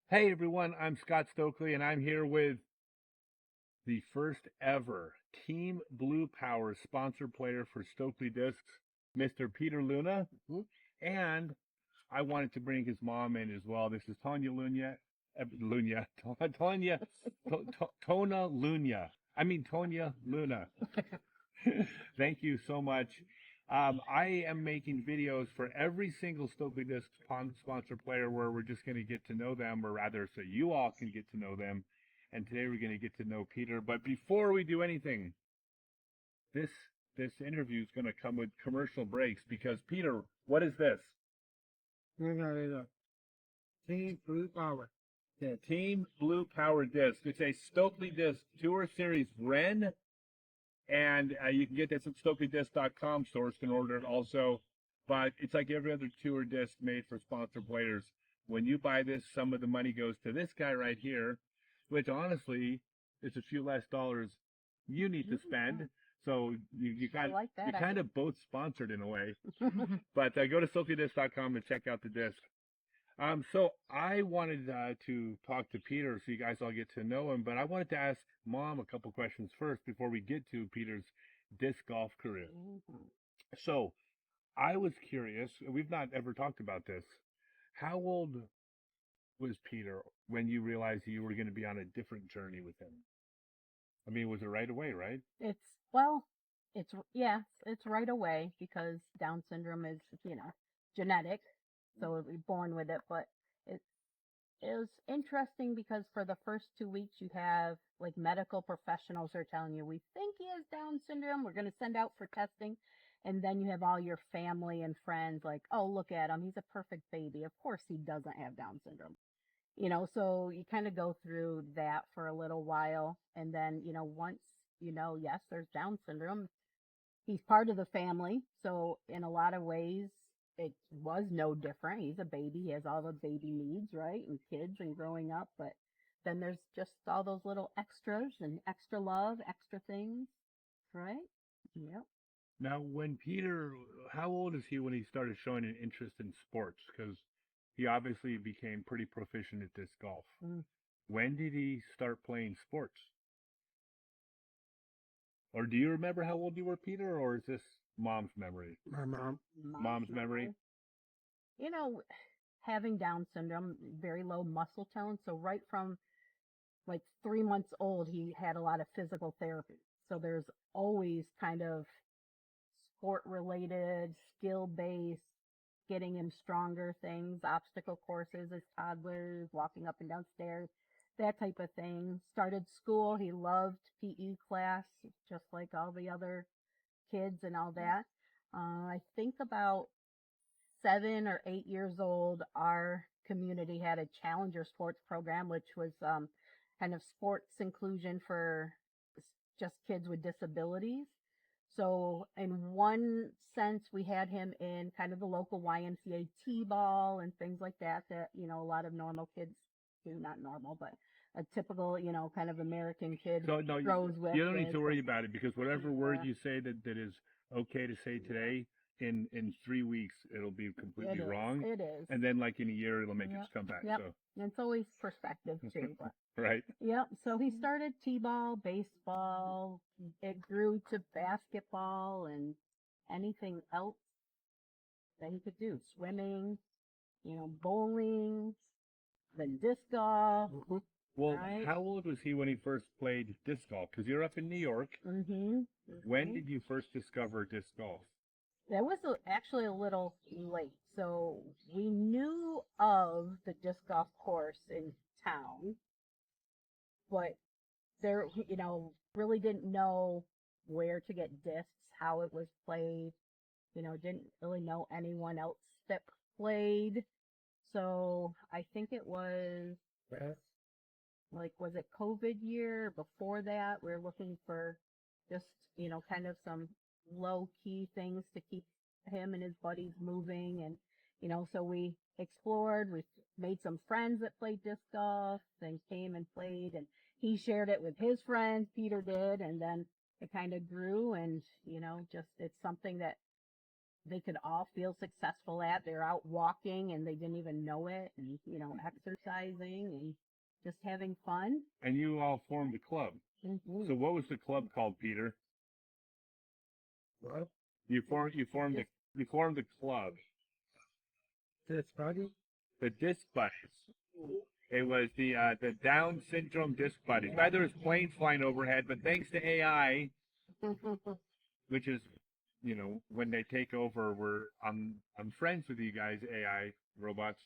Hey everyone, I'm Scott Stokely and I'm here with the first ever Team Blue Power sponsor player for Stokely Discs, Mr. Peter Luna. And I wanted to bring his mom in as well. This is Tonya Luna. Luna. Tonya. Tona Luna. Tonya Luna. Thank you so much. I am making videos for every single Stokely Disc sponsor player where we're just going to get to know them, or rather, so you all can get to know them. And today we're going to get to know Peter. But before we do anything, this this interview is going to come with commercial breaks because Peter, what is this? Team Blue Power. The Team Blue Power Disc. It's a Stokely Disc Tour Series Ren. And you can get this at StokeleyDisc.com. Stores can order it also. But it's like every other tour disc made for sponsor players. When you buy this, some of the money goes to this guy right here, which honestly is a few less dollars you need to spend. So you got like that. you're kind of both sponsored in a way. But go to StokeleyDisc.com and check out the disc. So I wanted to talk to Peter so you guys all get to know him, but I wanted to ask Mom a couple questions first before we get to Peter's disc golf career. So I was curious, we've not ever talked about this. How old was Peter when you realized you were going to be on a different journey with him? I mean, was it right away, right? It's right away because Down syndrome is, genetic, so we're born with it. But it it was interesting because for the first 2 weeks you have like medical professionals are telling you we think he has Down syndrome. We're going to send out for testing, and then you have all your family and friends like, oh, look at him, he's a perfect baby. Of course he doesn't have Down syndrome. So you kind of go through that for a little while. And then, once yes, there's Down syndrome, he's part of the family. So in a lot of ways, it was no different. He's a baby. He has all the baby needs, right? And kids and growing up. But then there's just all those little extras and extra love, extra things, right? Yep. Now, how old is he when he started showing an interest in sports? Because he obviously became pretty proficient at disc golf. Mm. When did he start playing sports? Or do you remember how old you were, Peter, or is this Mom's memory? My mom. Mom's memory? You know, having Down syndrome, very low muscle tone. So right from like 3 months old, he had a lot of physical therapy. So there's always kind of sport related, skill based, getting him stronger things, obstacle courses as toddlers, walking up and down stairs, that type of thing. Started school. He loved PE class, just like all the other kids and all that. I think about 7 or 8 years old, our community had a Challenger Sports program, which was kind of sports inclusion for just kids with disabilities. So, in one sense, we had him in kind of the local YMCA T-ball and things like that, a lot of normal kids do, not normal, but a typical, kind of American kid So no, grows with. you don't need to worry about it because whatever word Yeah. you say that is okay to say today, in 3 weeks it'll be completely wrong, It is. and then like in a year it'll make its Yep. comeback. Yep. So And it's always perspective too. But right. yep. So he started t-ball, baseball. It grew to basketball and anything else that he could do. Swimming, bowling, then disc golf. Well, Right. how old was he when he first played disc golf? Because you're up in New York. Mm-hmm. When did you first discover disc golf? That was actually a little late. So we knew of the disc golf course in town, but there, really didn't know where to get discs, how it was played, didn't really know anyone else that played. So I think it was like, was it COVID year? Before that, we were looking for just, kind of some low key things to keep him and his buddies moving. And, so we explored, we made some friends that played disc golf, then came and played, and he shared it with his friends, Peter did, and then it kind of grew. And, just it's something that they could all feel successful at. They're out walking and they didn't even know it, and exercising and just having fun. And you all formed a club. Mm-hmm. So what was the club called, Peter? What? You formed the club. This party? The Disc Buddies. It was the Down Syndrome Disc Buddies. Now, there was planes flying overhead, but thanks to AI, which is, when they take over, I'm friends with you guys, AI robots.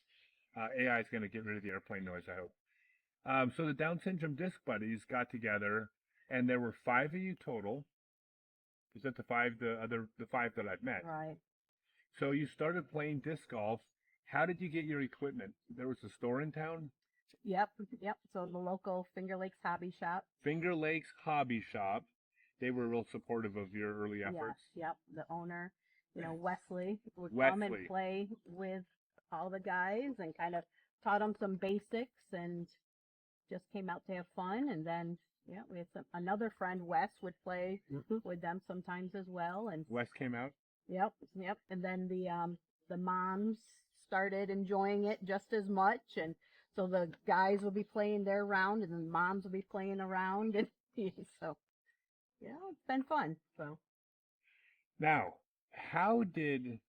AI is going to get rid of the airplane noise, I hope. So the Down Syndrome Disc Buddies got together, and there were 5 of you total. Is that the 5 that I've met? Right. So you started playing disc golf. How did you get your equipment? There was a store in town? Yep. So the local Finger Lakes Hobby Shop. Finger Lakes Hobby Shop. They were real supportive of your early efforts. Yep. The owner, Wesley, would come and play with all the guys and kind of taught them some basics and just came out to have fun. And then, we had another friend, Wes, would play with them sometimes as well. And Wes came out? Yep. And then the moms started enjoying it just as much, and so the guys will be playing their round, and the moms will be playing around, and so it's been fun. So now, how did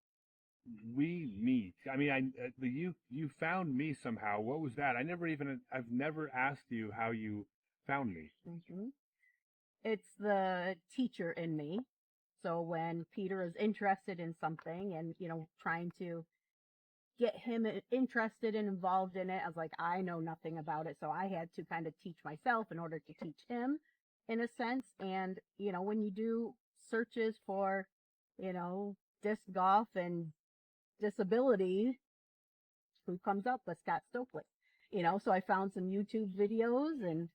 we meet? I mean, you found me somehow. What was that? I've never asked you how you found me. Mm-hmm. It's the teacher in me. So when Peter is interested in something and trying to get him interested and involved in it, I was like, I know nothing about it, so I had to kind of teach myself in order to teach him, in a sense. And when you do searches for disc golf and disability, who comes up but Scott Stokely? So I found some YouTube videos and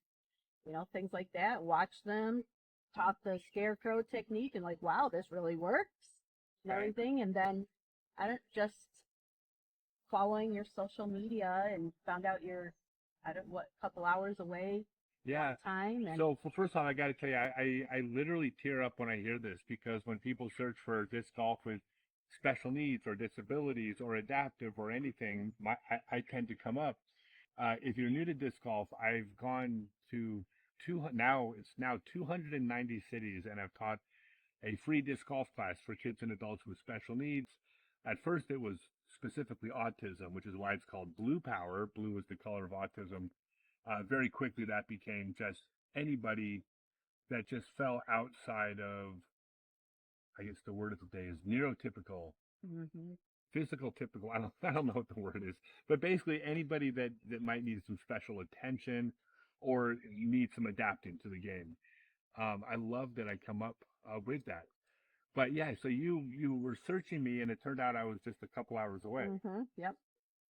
things like that, watched them, taught the scarecrow technique, and like, wow, this really works and everything. And then I don't just following your social media and found out you're couple hours away. Yeah. Time. And so first off, I got to tell you, I literally tear up when I hear this, because when people search for disc golf with special needs or disabilities or adaptive or anything, I tend to come up. If you're new to disc golf, I've gone to now 290 cities, and I've taught a free disc golf class for kids and adults with special needs. At first, it was specifically autism, which is why it's called Blue Power. Blue is the color of autism. Very quickly, that became just anybody that just fell outside of, I guess the word of the day is neurotypical, physical typical. I don't know what the word is, but basically anybody that might need some special attention or need some adapting to the game. I love that I come up with that. But yeah, so you were searching me, and it turned out I was just a couple hours away. Yep.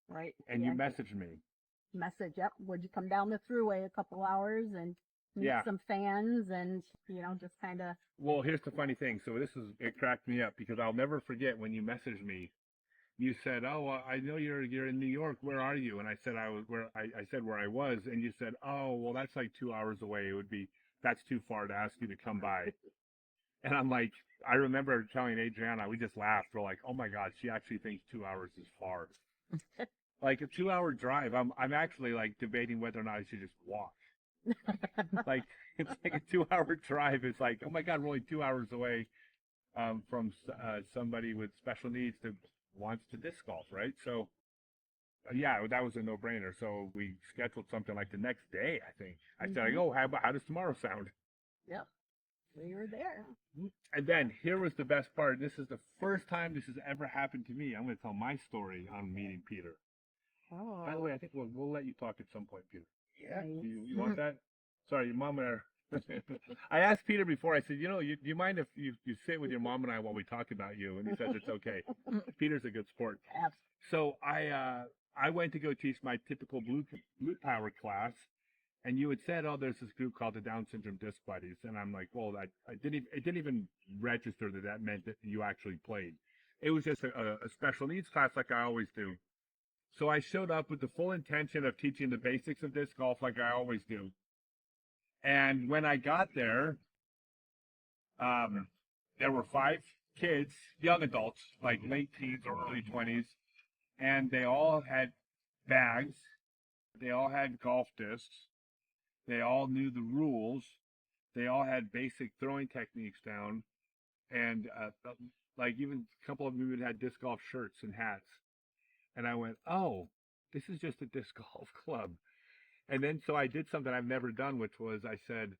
Right. And you messaged me. Yep. Would you come down the thruway a couple hours and meet some fans and, just kind of. Well, here's the funny thing. So it cracked me up, because I'll never forget when you messaged me. You said, "Oh, well, I know you're in New York. Where are you?" And I said I said where I was, and you said, "Oh, well, that's like 2 hours away. That's too far to ask you to come by." And I'm like, I remember telling Adriana, we just laughed. We're like, "Oh my God, she actually thinks 2 hours is far." Like a 2-hour drive. I'm actually like debating whether or not I should just walk. Like, it's like a 2-hour drive. It's like, oh my God, we're only 2 hours away from somebody with special needs that wants to disc golf, right? So yeah, that was a no-brainer. So we scheduled something like the next day, I think. I said, "Oh, how does tomorrow sound?" Yep. We were there. And then here was the best part. This is the first time this has ever happened to me. I'm going to tell my story on meeting Peter. Oh. By the way, I think we'll let you talk at some point, Peter. Yeah. You want that? Sorry, your mom and I asked Peter before. I said, do you mind if you sit with your mom and I while we talk about you? And he says it's okay. Peter's a good sport. So I went to go teach my typical blue power class, and you had said, "Oh, there's this group called the Down Syndrome Disc Buddies," and I'm like, "Well, it didn't even register that meant that you actually played. It was just a special needs class like I always do." So I showed up with the full intention of teaching the basics of disc golf like I always do. And when I got there, there were five kids, young adults, like late teens or early 20s, and they all had bags. They all had golf discs. They all knew the rules. They all had basic throwing techniques down, and like even a couple of them even had disc golf shirts and hats. And I went, oh, this is just a disc golf club. And then so I did something I've never done, which was I said,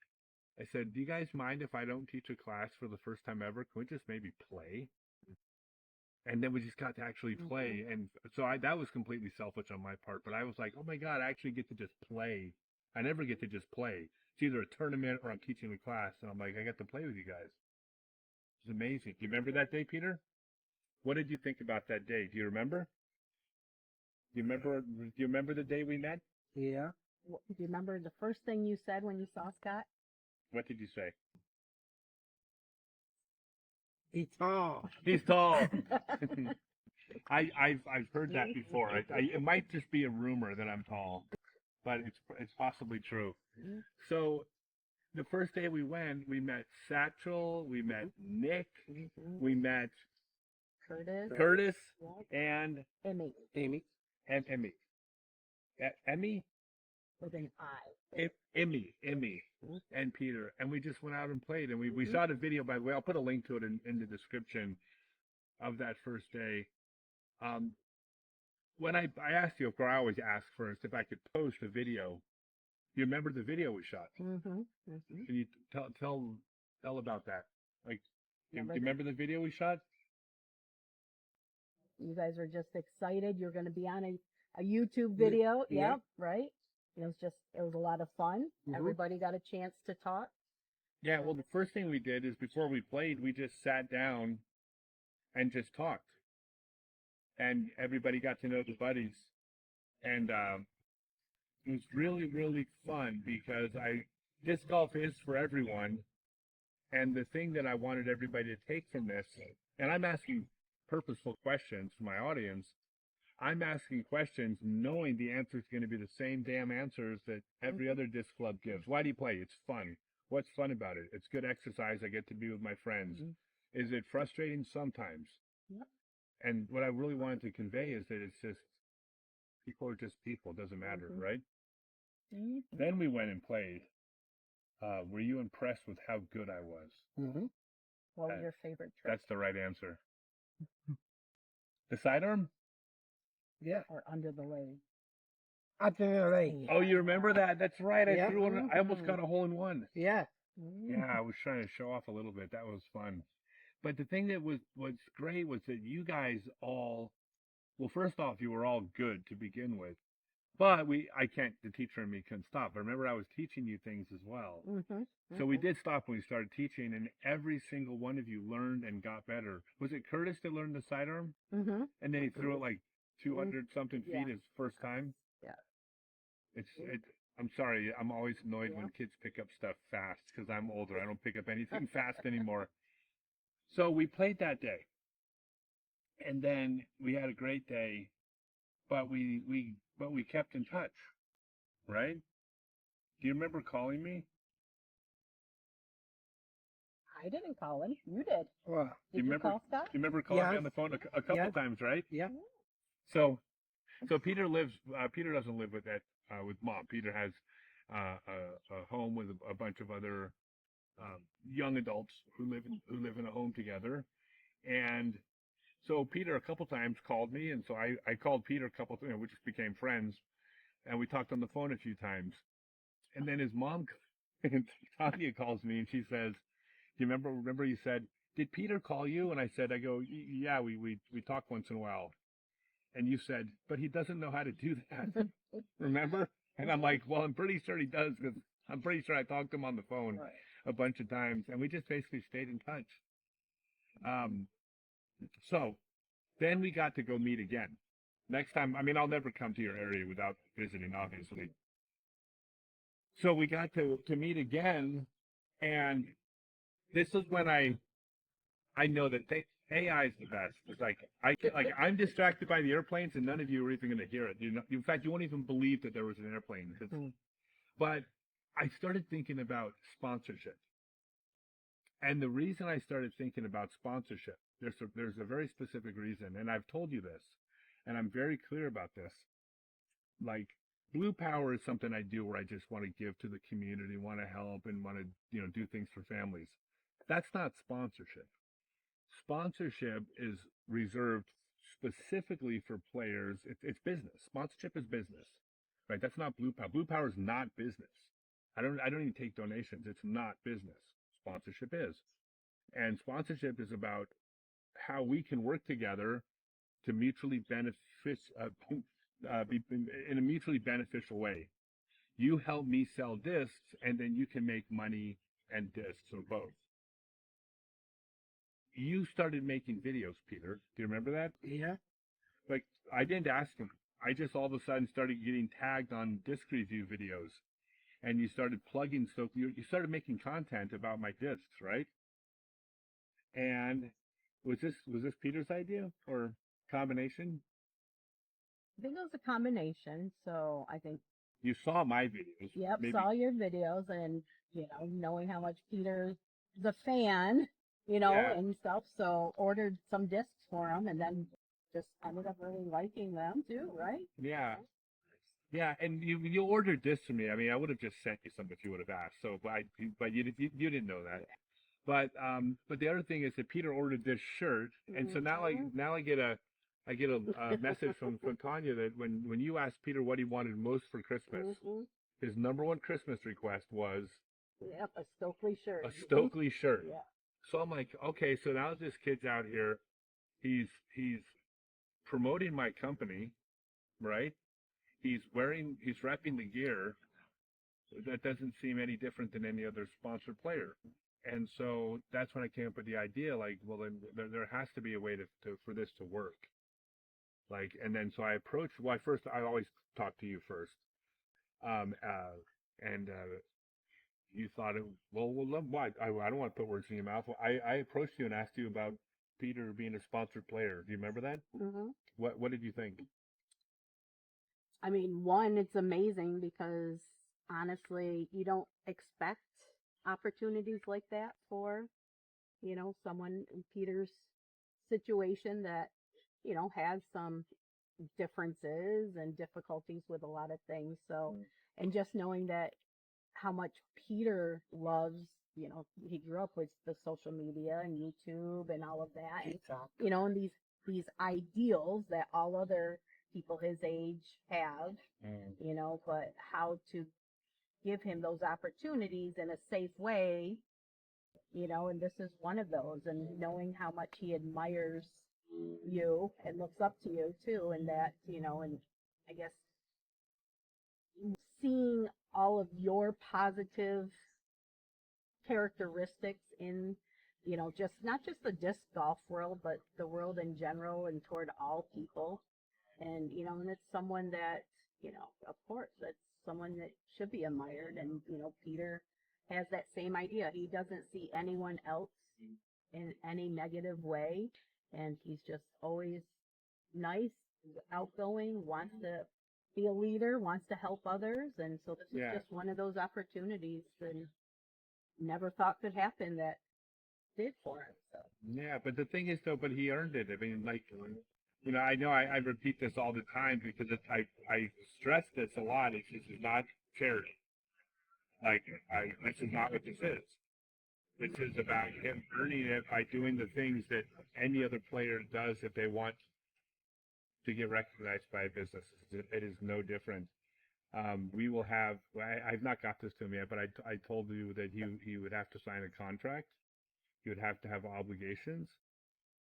do you guys mind if I don't teach a class for the first time ever? Can we just maybe play? And then we just got to actually play. And so that was completely selfish on my part. But I was like, oh my God, I actually get to just play. I never get to just play. It's either a tournament or I'm teaching a class. And I'm like, I get to play with you guys. It's amazing. Do you remember that day, Peter? What did you think about that day? Do you remember? Do you remember the day we met? Yeah. Do you remember the first thing you said when you saw Scott? What did you say? He's tall. He's tall. I've heard that before. It might just be a rumor that I'm tall, but it's possibly true. So the first day we went, we met Satchel, we met Nick, we met Curtis, and Emmy. Amy. Emmy. Emmy? With an I. Emmy, and Peter, and we just went out and played, and we shot a video. By the way, I'll put a link to it in the description of that first day. When I asked you, of course, I always ask first if I could post a video. You remember the video we shot? Can you tell about that? Like, you remember the video we shot? You guys were just excited. You're going to be on a YouTube video. Yeah. Yep, right? It was a lot of fun. Everybody got a chance to talk. Yeah, well, the first thing we did is before we played, we just sat down and just talked. And everybody got to know the buddies. And it was really, really fun because disc golf is for everyone. And the thing that I wanted everybody to take from this, and I'm asking purposeful questions to my audience, I'm asking questions knowing the answer is going to be the same damn answers that every other disc club gives. Why do you play? It's fun. What's fun about it? It's good exercise. I get to be with my friends. Is it frustrating? Sometimes. Yep. And what I really wanted to convey is that it's just, people are just people. It doesn't matter, right? Then we went and played. Were you impressed with how good I was? What was your favorite trick? That's the right answer. The sidearm? Yeah. Or under the leg? Under the leg. Oh, you remember that? That's right. Yeah. I threw one. I almost got a hole in one. Yeah. Yeah, I was trying to show off a little bit. That was fun. But the thing that was great was that you guys all, well, first off, you were all good to begin with. But the teacher and me couldn't stop. I remember I was teaching you things as well. So we did stop when we started teaching, and every single one of you learned and got better. Was it Curtis that learned the sidearm? And then he threw it like 200 something feet his first time? Yeah. I'm sorry. I'm always annoyed when kids pick up stuff fast because I'm older. I don't pick up anything fast anymore. So we played that day. And then we had a great day, but we kept in touch, right? Do you remember calling me? I didn't call him. You did. Well, Did you call Scott? You remember calling me on the phone a couple times, right? yeah. So Peter doesn't live with mom. Peter has a home with a bunch of other young adults who live in a home together. And so Peter a couple times called me, and so I called Peter a couple times. We just became friends, and we talked on the phone a few times. And then his mom, Tanya, calls me, and she says, "Do you remember you said, did Peter call you?" And I said, yeah, we talk once in a while. And you said, but he doesn't know how to do that. Remember? And I'm like, well, I'm pretty sure he does, because I'm pretty sure I talked to him on the phone a bunch of times, and we just basically stayed in touch. So then we got to go meet again. Next time, I mean, I'll never come to your area without visiting, obviously. So we got to meet again, and this is when I know that AI is the best. It's like I'm distracted by the airplanes, and none of you are even going to hear it. In fact, you won't even believe that there was an airplane. But I started thinking about sponsorship, And the reason I started thinking about sponsorship, there's a very specific reason, and I've told you this, and I'm very clear about this. Like, Blue Power is something I do where I just want to give to the community, want to help, and want to, do things for families. That's not sponsorship. Sponsorship is reserved specifically for players. It's business. Sponsorship is business, right? That's not Blue Power. Blue Power is not business. I don't even take donations. It's not business. Sponsorship is. And sponsorship is about how we can work together to mutually be in a mutually beneficial way. You help me sell discs, and then you can make money and discs, or both. You started making videos, Peter. Do you remember that? Yeah. Like, I didn't ask him. I just all of a sudden started getting tagged on disc review videos, and you started plugging Stokely. You started making content about my discs, right? And was this Peter's idea or combination? I think it was a combination. So I think, You saw my videos. yep, Maybe. saw your videos, and knowing how much Peter's a fan, Yeah. and stuff. So ordered some discs for him, and then just ended up really liking them too, right? Yeah. Yeah, and you ordered this for me. I mean, I would have just sent you some if you would have asked. So, but you didn't know that. But the other thing is that Peter ordered this shirt, and so now I get a message from Tanya that when you asked Peter what he wanted most for Christmas, his number one Christmas request was Yep, a Stokely shirt. a Stokely shirt. Yeah. So I'm like, okay, so now this kid's out here, he's promoting my company, right? He's repping the gear. That doesn't seem any different than any other sponsored player. And so that's when I came up with the idea, like, well, then there has to be a way for this to work. Like, and then so I approached, well, I always talk to you first. And you thought, why? I don't want to put words in your mouth. I approached you and asked you about Peter being a sponsored player. Do you remember that? Mm-hmm. What did you think? I mean, one, it's amazing because honestly, you don't expect opportunities like that for, someone in Peter's situation that, has some differences and difficulties with a lot of things. So, and just knowing that how much Peter loves, he grew up with the social media and YouTube and all of that. And, and these ideals that all other people his age have, but how to give him those opportunities in a safe way, and this is one of those, and knowing how much he admires you and looks up to you too, and that, and I guess seeing all of your positive characteristics in, just not just the disc golf world, but the world in general and toward all people. And, and it's someone that, of course, that's someone that should be admired. And, Peter has that same idea. He doesn't see anyone else in any negative way. And he's just always nice, outgoing, wants to be a leader, wants to help others. And so this is just one of those opportunities that never thought could happen that did for him. So. Yeah, but the thing is, though, but he earned it. I mean, like, I know I repeat this all the time because I stress this a lot. This is not charity. Like, this is not what this is. This is about him earning it by doing the things that any other player does if they want to get recognized by a business. It is no different. We will have, I've not got this to him yet, but I told you that he would have to sign a contract. He would have to have obligations.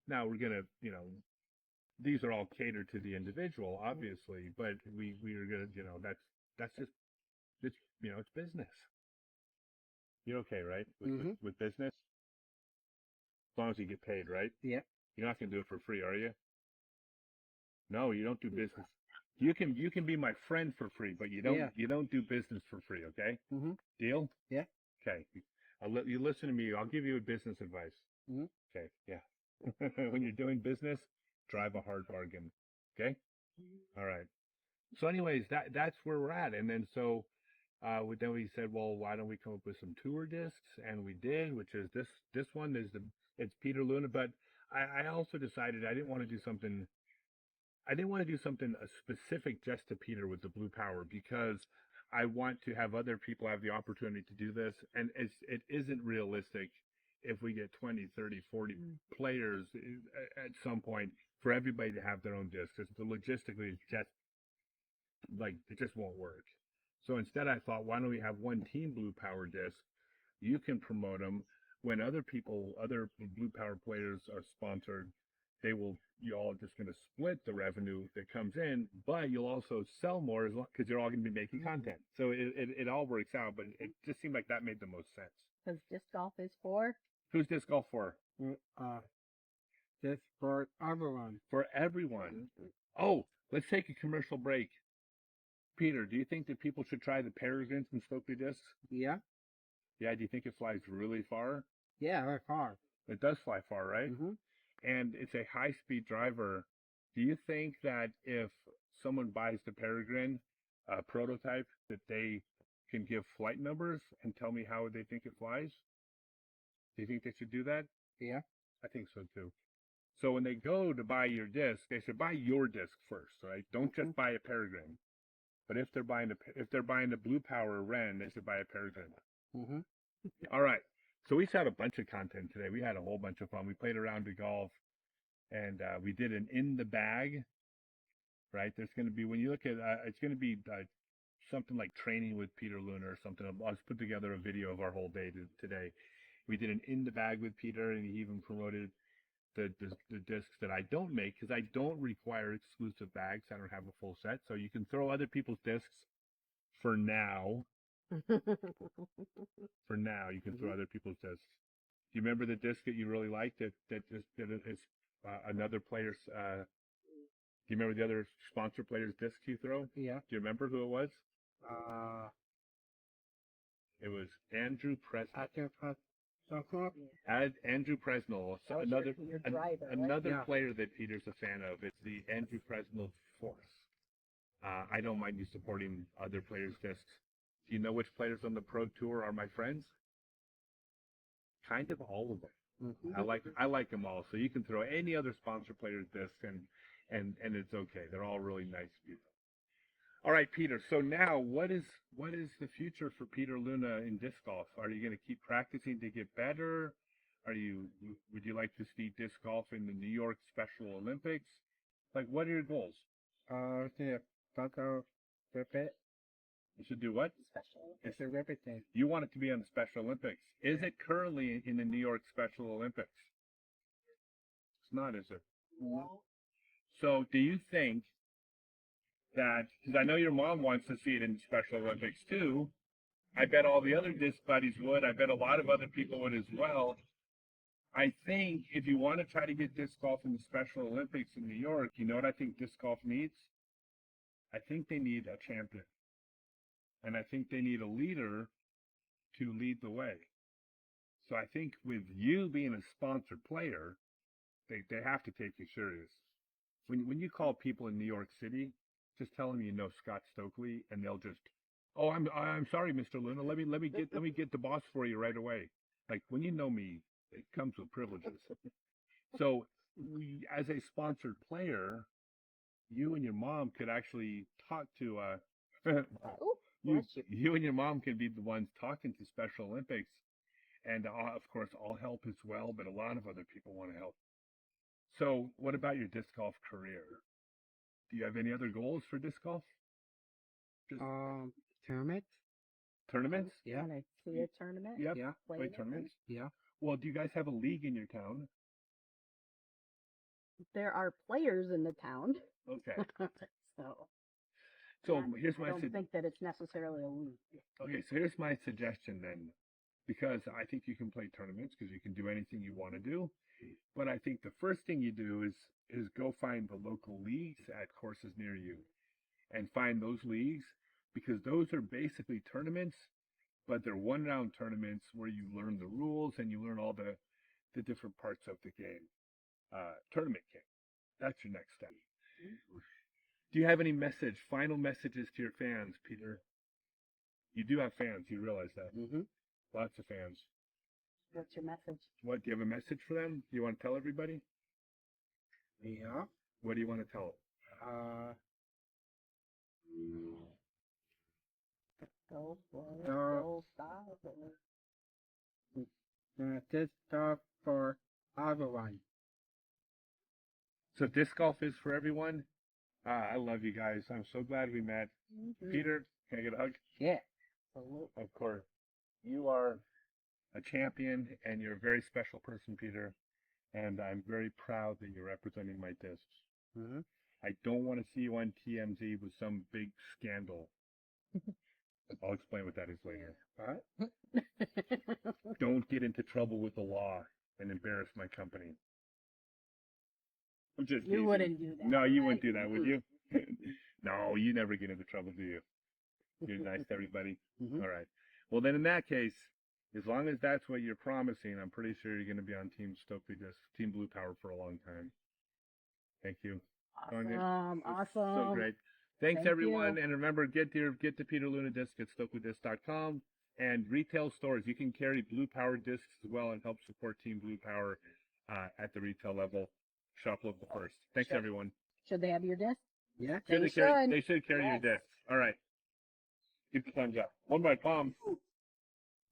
Now we're going to, these are all catered to the individual, obviously, but we are going to, that's just, it's, it's business. You're okay, right? With business? As long as you get paid, right? Yeah. You're not going to do it for free, are you? No, you don't do business. You can be my friend for free, but you don't do business for free, okay? Mm-hmm. Deal? Yeah. Okay. You listen to me. I'll give you business advice. Mm-hmm. Okay. Yeah. When you're doing business, drive a hard bargain. Okay. All right. So, anyways, that's where we're at, and then so Then we said, well, why don't we come up with some tour discs? And we did, which is this one is it's Peter Luna. But I also decided I didn't want to do something. I didn't want to do something specific just to Peter with the Blue Power because I want to have other people have the opportunity to do this, and it isn't realistic if we get 20, 30, 40 players at some point for everybody to have their own disc. It's logistically, it's just like it just won't work. So instead, I thought, why don't we have one team Blue Power disc? You can promote them when other people, other Blue Power players are sponsored. You all just going to split the revenue that comes in, but you'll also sell more as well because you're all going to be making content. So it all works out, but it just seemed like that made the most sense. Because disc golf is for? Who's disc golf for? Just for everyone. For everyone. Oh, let's take a commercial break. Peter, do you think that people should try the Peregrine from Stokely discs? Yeah. Yeah, do you think it flies really far? Yeah, very far. It does fly far, right? Mm-hmm. And it's a high-speed driver. Do you think that if someone buys the Peregrine prototype, that they can give flight numbers and tell me how they think it flies? Do you think they should do that? Yeah. I think so too. So when they go to buy your disc, they should buy your disc first, right? Don't just buy a Peregrine. But if they're buying the Blue Power Wren, they should buy a Peregrine. Mm-hmm. All right. So we shot a bunch of content today. We had a whole bunch of fun. We played around to golf, and we did an in the bag. Right? There's going to be when you look at it's going to be something like training with Peter Luna or something. I'll just put together a video of our whole day today. We did an in the bag with Peter, and he even promoted the discs that I don't make because I don't require exclusive bags. I don't have a full set, so you can throw other people's discs for now. For now, you can throw other people's discs. Do you remember the disc that you really liked that is another player's? Do you remember the other sponsor player's disc you throw? Yeah. Do you remember who it was? It was Andrew Presnell. Andrew Presnell, so another player that Peter's a fan of. It's the Andrew Presnell Force. I don't mind you supporting other players' discs. Do you know which players on the Pro Tour are my friends? Kind of all of them. Mm-hmm. I like them all. So you can throw any other sponsor player's disc and it's okay. They're all really nice people. All right, Peter. So now, what is the future for Peter Luna in disc golf? Are you going to keep practicing to get better? Would you like to see disc golf in the New York Special Olympics? Like, what are your goals? You should do what? Special. It's a reputation. You want it to be on the Special Olympics. Is it currently in the New York Special Olympics? It's not, is it? No. So, do you think that, because I know your mom wants to see it in the Special Olympics too, I bet all the other disc buddies would, I bet a lot of other people would as well. I think if you want to try to get disc golf in the Special Olympics in New York, you know what I think disc golf needs? I think they need a champion. And I think they need a leader to lead the way. So I think with you being a sponsored player, they have to take you serious. When you call people in New York City, just tell them you know Scott Stokely, and they'll just, oh, I'm sorry, Mr. Luna. Let me get the boss for you right away. Like when you know me, it comes with privileges. So as a sponsored player, you and your mom could actually talk to you and your mom can be the ones talking to Special Olympics, and of course I'll help as well, but a lot of other people want to help. So what about your disc golf career? Do you have any other goals for disc golf? Tournaments. Tournaments? Yeah. Want to see a tournament? Yep. Yeah. Play tournaments? Yeah. Well, do you guys have a league in your town? There are players in the town. Okay. So here's my I don't think that it's necessarily a league. Okay, so here's my suggestion then, because I think you can play tournaments because you can do anything you want to do. But I think the first thing you do is go find the local leagues at courses near you and find those leagues, because those are basically tournaments, but they're one-round tournaments where you learn the rules and you learn all the different parts of the game. Tournament game. That's your next step. Do you have any final messages to your fans, Peter? You do have fans. You realize that? Mm-hmm. Lots of fans. What's your message? What? Do you have a message for them? Do you want to tell everybody? Yeah. What do you want to tell Go for it. Uh, Go style. This stuff for everyone. So disc golf is for everyone. I love you guys. I'm so glad we met. Peter, can I get a hug? Yeah. Of course. You are a champion, and you're a very special person, Peter. And I'm very proud that you're representing my discs. Mm-hmm. I don't want to see you on TMZ with some big scandal. I'll explain what that is later. What? Don't get into trouble with the law and embarrass my company. I'm just You teasing. wouldn't do that. No, you right? wouldn't do that, would you? No, you never get into trouble, do you? You're nice to everybody. Mm-hmm. All right. Well, then in that case, as long as that's what you're promising, I'm pretty sure you're going to be on Team Stokely Disc, Team Blue Power for a long time. Thank you. Sonia, Awesome. it's So Awesome. great. Thanks, Thank everyone. you. And remember, get to Peter Luna Disc at StokeleyDisc.com and retail stores. You can carry Blue Power discs as well and help support Team Blue Power at the retail level. Shop local first. Thanks, Sure. everyone. Should they have your disc? Yeah. They They should. should carry your Yes. discs. All right. Keep the thumbs up. One by palm.